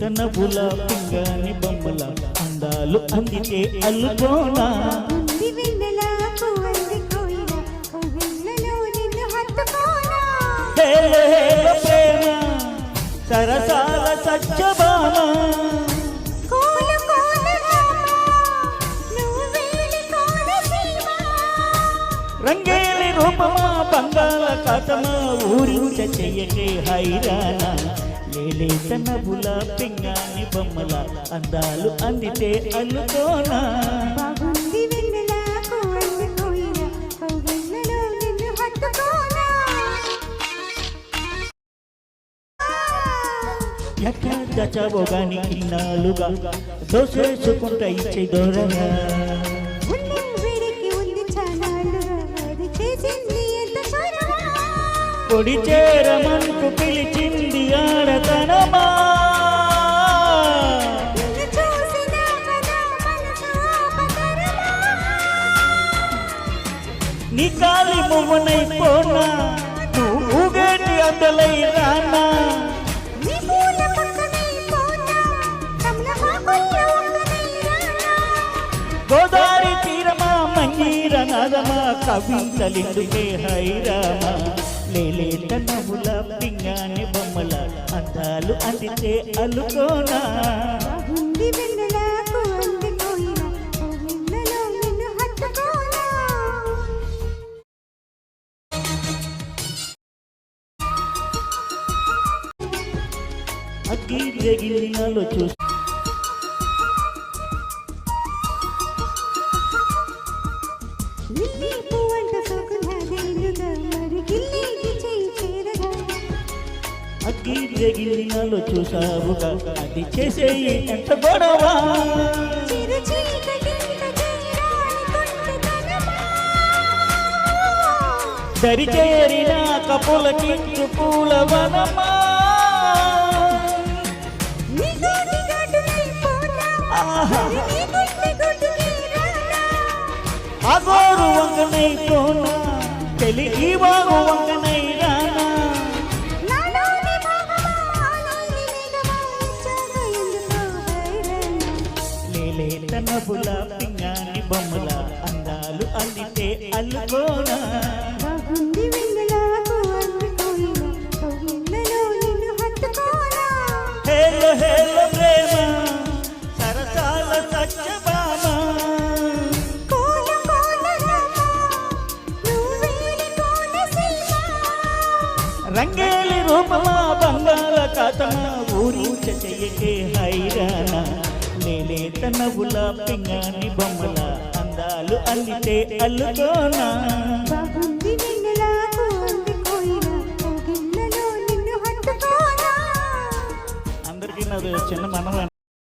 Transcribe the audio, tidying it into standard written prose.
తన బుల పింగాని బొమ్మల అందాలు అందితే అల్లుకోనా ప్రేమ సరసాల సత్యభామ రంగేలి రూపమా బంగాళ కాతమా ఊరించ చెయ్యకే హైరానా లేలే తన బుల పింగాని బొమ్మల అందాలు అందితే అల్లుకోనా ఎక్కడ దచవో గాని ఇన్నాళ్ళుగా దోసేసుకుంటా ఇచ్చే దూరంగా పొడి చేరమంటూ పిలిచింది ఆడతనమా నీ కాలి మువ్వనైపోనా నువ్వు ఊగేటి అందలై రానా గోదావరి తీరమా మంజీర నాదమా కవితలిందుకే హైరామా లేలే తనముల పింగాని బొమ్మల అందాలు అందితే అల్లుకోనా అగ్గి జగిలినాలో చూసి అగ్గి జగిలినాలో చూసావుగా అది చేసేయి ఎంత గొడవ దరిచేరిన కపుల కించు పూల వనమా అగోరు వంగనై కోనా తెలిగి వాగు వంగనై రానా లేలే తన బుల పింగాని బొమ్మల అందాలు అందితే అల్లుకోనా హేలో హేలో ప్రేమ సరసాల సత్యభామ రంగేలి రూపమా బంగాళ కాతమా ఊరించ చెయ్యకే హైరానా లేలే తన బుల పింగాని బొమ్మల అందాలు అందితే అల్లుకోనా అందరికీ నాది చిన్న మనవ